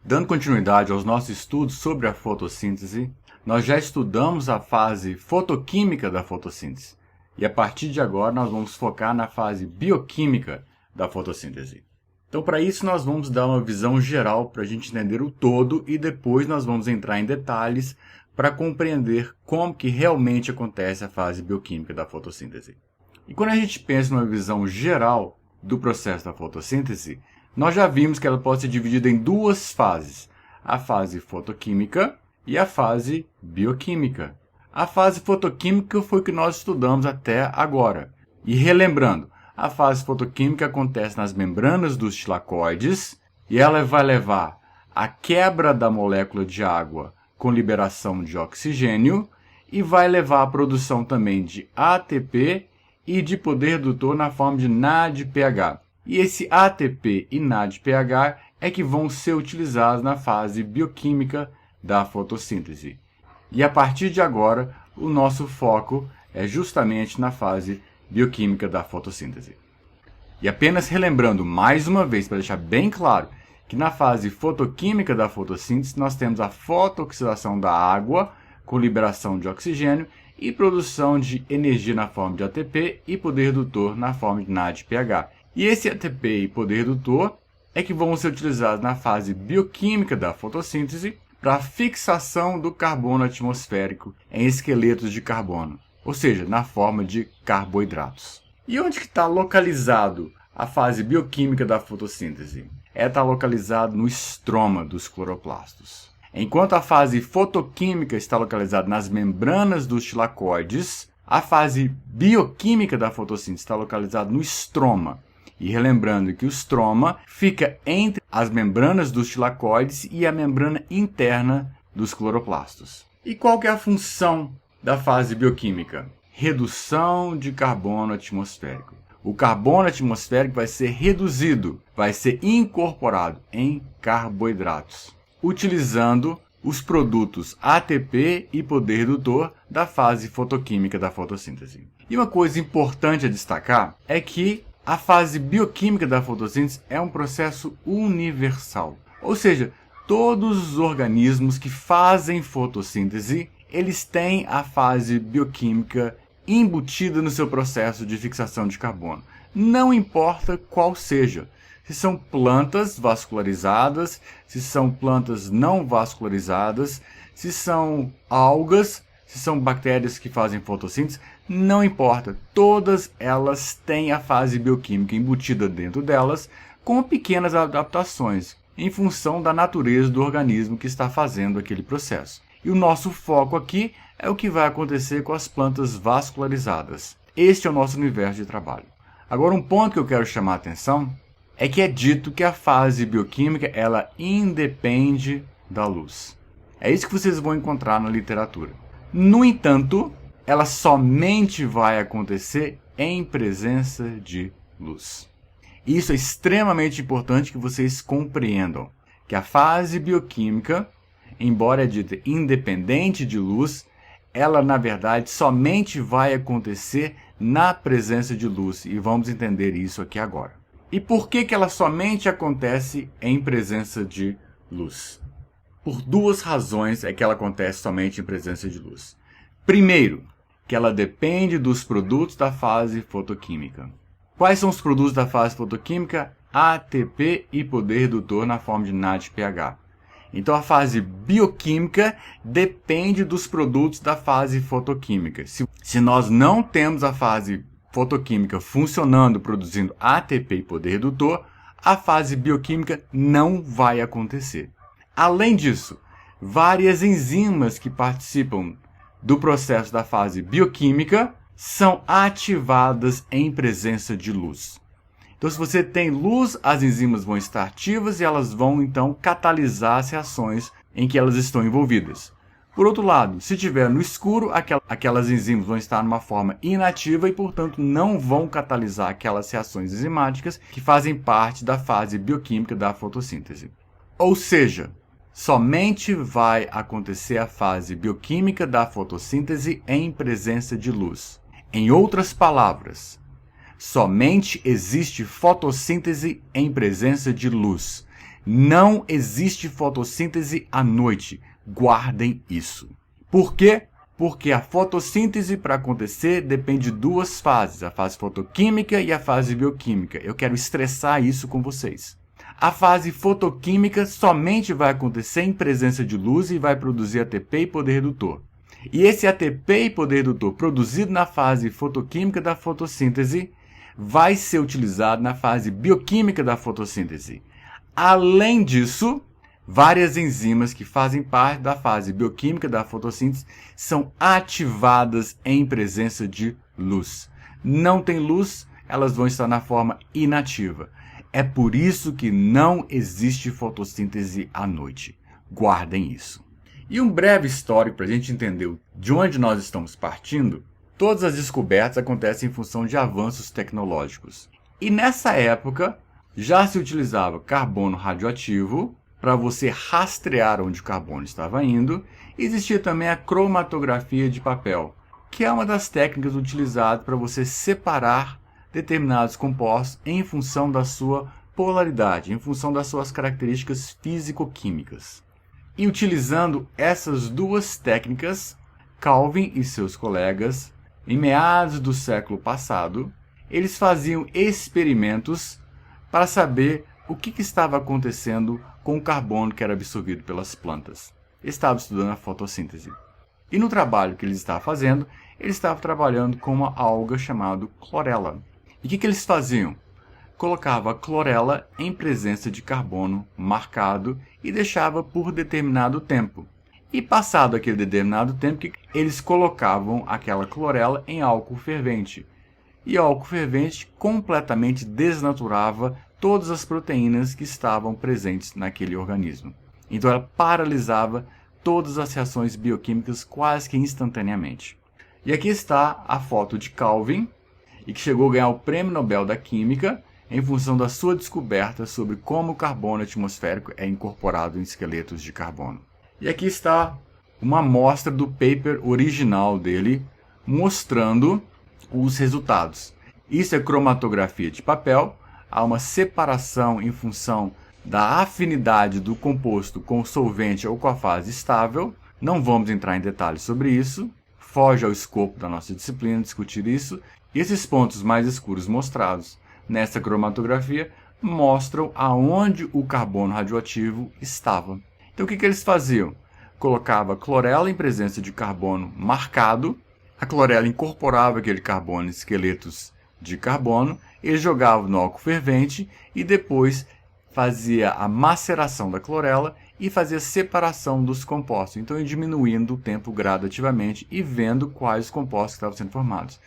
Dando continuidade aos nossos estudos sobre a fotossíntese, nós já estudamos a fase fotoquímica da fotossíntese. E a partir de agora nós vamos focar na fase bioquímica da fotossíntese. Então, para isso, nós vamos dar uma visão geral para a gente entender o todo e depois nós vamos entrar em detalhes para compreender como que realmente acontece a fase bioquímica da fotossíntese. E quando a gente pensa numa visão geral do processo da fotossíntese, nós já vimos que ela pode ser dividida em duas fases, a fase fotoquímica e a fase bioquímica. A fase fotoquímica foi o que nós estudamos até agora. E relembrando, a fase fotoquímica acontece nas membranas dos tilacoides e ela vai levar à quebra da molécula de água com liberação de oxigênio e vai levar à produção também de ATP e de poder redutor na forma de NADPH. E esse ATP e NADPH é que vão ser utilizados na fase bioquímica da fotossíntese. E a partir de agora, o nosso foco é justamente na fase bioquímica da fotossíntese. E apenas relembrando mais uma vez, para deixar bem claro, que na fase fotoquímica da fotossíntese nós temos a fotooxidação da água com liberação de oxigênio e produção de energia na forma de ATP e poder redutor na forma de NADPH. E esse ATP e poder redutor é que vão ser utilizados na fase bioquímica da fotossíntese para a fixação do carbono atmosférico em esqueletos de carbono, ou seja, na forma de carboidratos. E onde que está localizado a fase bioquímica da fotossíntese? Está localizado no estroma dos cloroplastos. Enquanto a fase fotoquímica está localizada nas membranas dos tilacoides, a fase bioquímica da fotossíntese está localizada no estroma. E relembrando que o estroma fica entre as membranas dos tilacoides e a membrana interna dos cloroplastos. E qual que é a função da fase bioquímica? Redução de carbono atmosférico. O carbono atmosférico vai ser reduzido, vai ser incorporado em carboidratos, utilizando os produtos ATP e poder redutor da fase fotoquímica da fotossíntese. E uma coisa importante a destacar é que a fase bioquímica da fotossíntese é um processo universal. Ou seja, todos os organismos que fazem fotossíntese, eles têm a fase bioquímica embutida no seu processo de fixação de carbono. Não importa qual seja. Se são plantas vascularizadas, se são plantas não vascularizadas, se são algas, se são bactérias que fazem fotossíntese, não importa. Todas elas têm a fase bioquímica embutida dentro delas, com pequenas adaptações, em função da natureza do organismo que está fazendo aquele processo. E o nosso foco aqui é o que vai acontecer com as plantas vascularizadas. Este é o nosso universo de trabalho. Agora, um ponto que eu quero chamar a atenção é que é dito que a fase bioquímica ela independe da luz. É isso que vocês vão encontrar na literatura. No entanto, ela somente vai acontecer em presença de luz. Isso é extremamente importante que vocês compreendam, que a fase bioquímica, embora é dita independente de luz, ela na verdade somente vai acontecer na presença de luz, e vamos entender isso aqui agora. E por que ela somente acontece em presença de luz? Por duas razões é que ela acontece somente em presença de luz. Primeiro, que ela depende dos produtos da fase fotoquímica. Quais são os produtos da fase fotoquímica? ATP e poder redutor na forma de NADPH. Então a fase bioquímica depende dos produtos da fase fotoquímica. Se nós não temos a fase fotoquímica funcionando, produzindo ATP e poder redutor, a fase bioquímica não vai acontecer. Além disso, várias enzimas que participam do processo da fase bioquímica são ativadas em presença de luz. Então, se você tem luz, as enzimas vão estar ativas e elas vão, então, catalisar as reações em que elas estão envolvidas. Por outro lado, se estiver no escuro, aquelas enzimas vão estar numa forma inativa e, portanto, não vão catalisar aquelas reações enzimáticas que fazem parte da fase bioquímica da fotossíntese. Ou seja, somente vai acontecer a fase bioquímica da fotossíntese em presença de luz. Em outras palavras, somente existe fotossíntese em presença de luz. Não existe fotossíntese à noite. Guardem isso. Por quê? Porque a fotossíntese, para acontecer, depende de duas fases, a fase fotoquímica e a fase bioquímica. Eu quero estressar isso com vocês. A fase fotoquímica somente vai acontecer em presença de luz e vai produzir ATP e poder redutor. E esse ATP e poder redutor produzido na fase fotoquímica da fotossíntese vai ser utilizado na fase bioquímica da fotossíntese. Além disso, várias enzimas que fazem parte da fase bioquímica da fotossíntese são ativadas em presença de luz. Não tem luz, elas vão estar na forma inativa. É por isso que não existe fotossíntese à noite. Guardem isso. E um breve histórico para a gente entender de onde nós estamos partindo. Todas as descobertas acontecem em função de avanços tecnológicos. E nessa época, já se utilizava carbono radioativo para você rastrear onde o carbono estava indo. Existia também a cromatografia de papel, que é uma das técnicas utilizadas para você separar determinados compostos em função da sua polaridade, em função das suas características físico-químicas. E utilizando essas duas técnicas, Kelvin e seus colegas, em meados do século passado, eles faziam experimentos para saber o que estava acontecendo com o carbono que era absorvido pelas plantas. Eles estavam estudando a fotossíntese. E no trabalho que eles estavam fazendo, eles estavam trabalhando com uma alga chamada clorela. E o que eles faziam? Colocava a clorela em presença de carbono marcado e deixava por determinado tempo. E passado aquele determinado tempo, eles colocavam aquela clorela em álcool fervente. E o álcool fervente completamente desnaturava todas as proteínas que estavam presentes naquele organismo. Então ela paralisava todas as reações bioquímicas quase que instantaneamente. E aqui está a foto de Kelvin, e que chegou a ganhar o Prêmio Nobel da Química em função da sua descoberta sobre como o carbono atmosférico é incorporado em esqueletos de carbono. E aqui está uma amostra do paper original dele, mostrando os resultados. Isso é cromatografia de papel, há uma separação em função da afinidade do composto com o solvente ou com a fase estável. Não vamos entrar em detalhes sobre isso, foge ao escopo da nossa disciplina discutir isso. E esses pontos mais escuros mostrados nessa cromatografia mostram aonde o carbono radioativo estava. Então o que eles faziam? Colocava clorela em presença de carbono marcado, a clorela incorporava aquele carbono em esqueletos de carbono, eles jogavam no álcool fervente e depois fazia a maceração da clorela e fazia a separação dos compostos, então diminuindo o tempo gradativamente e vendo quais compostos estavam sendo formados.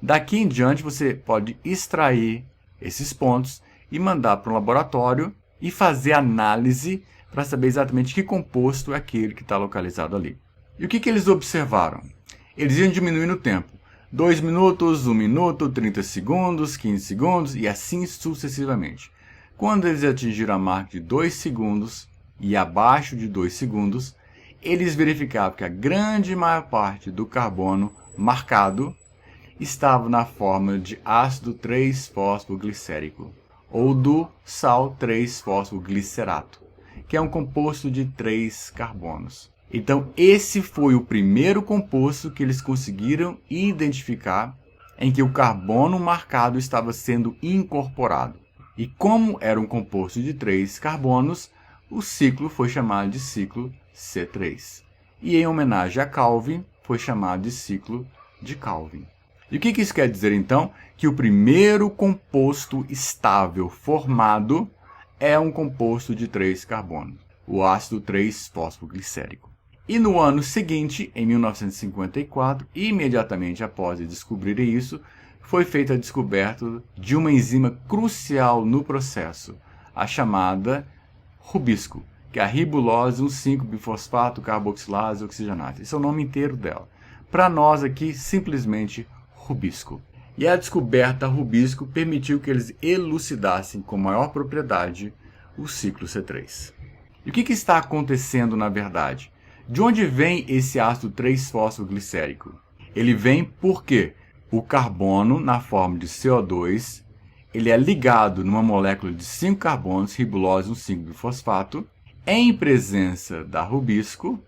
Daqui em diante você pode extrair esses pontos e mandar para um laboratório e fazer análise para saber exatamente que composto é aquele que está localizado ali. E o que eles observaram? Eles iam diminuindo o tempo. 2 minutos, 1 minuto, 30 segundos, 15 segundos e assim sucessivamente. Quando eles atingiram a marca de 2 segundos e abaixo de 2 segundos, eles verificavam que a grande maior parte do carbono marcado estava na forma de ácido 3-fosfoglicérico, ou do sal 3-fosfoglicerato, que é um composto de 3 carbonos. Então, esse foi o primeiro composto que eles conseguiram identificar em que o carbono marcado estava sendo incorporado. E como era um composto de 3 carbonos, o ciclo foi chamado de ciclo C3. E em homenagem a Kelvin, foi chamado de ciclo de Kelvin. E o que isso quer dizer, então? Que o primeiro composto estável formado é um composto de 3 carbonos, o ácido 3-fosfoglicérico. E no ano seguinte, em 1954, imediatamente após descobrirem isso, foi feita a descoberta de uma enzima crucial no processo, a chamada rubisco, que é a ribulose 1,5-bifosfato carboxilase oxigenase. Esse é o nome inteiro dela. Para nós aqui, simplesmente rubisco. E a descoberta rubisco permitiu que eles elucidassem com maior propriedade o ciclo C3. E o que está acontecendo na verdade? De onde vem esse ácido 3-fosfoglicérico? Ele vem porque o carbono, na forma de CO2, ele é ligado numa molécula de 5 carbonos, ribulose, um 5-bifosfato, em presença da rubisco,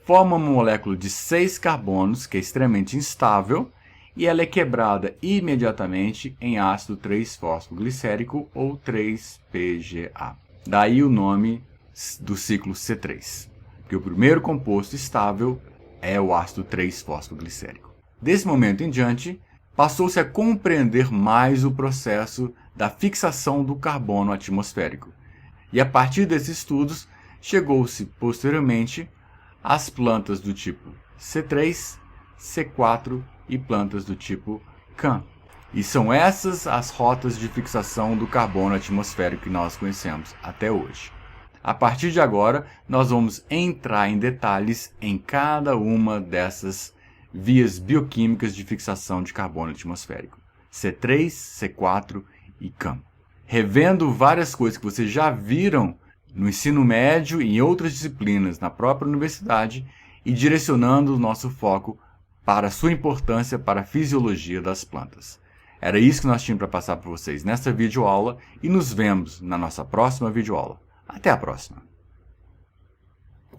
forma uma molécula de 6 carbonos, que é extremamente instável, e ela é quebrada imediatamente em ácido 3-fosfoglicérico ou 3-PGA. Daí o nome do ciclo C3, porque o primeiro composto estável é o ácido 3-fosfoglicérico. Desse momento em diante, passou-se a compreender mais o processo da fixação do carbono atmosférico. E a partir desses estudos, chegou-se posteriormente às plantas do tipo C3, C4 e plantas do tipo CAN. E são essas as rotas de fixação do carbono atmosférico que nós conhecemos até hoje. A partir de agora, nós vamos entrar em detalhes em cada uma dessas vias bioquímicas de fixação de carbono atmosférico, C3, C4 e CAN. Revendo várias coisas que vocês já viram no ensino médio e em outras disciplinas na própria universidade e direcionando o nosso foco para a sua importância para a fisiologia das plantas. Era isso que nós tínhamos para passar para vocês nesta videoaula e nos vemos na nossa próxima videoaula. Até a próxima!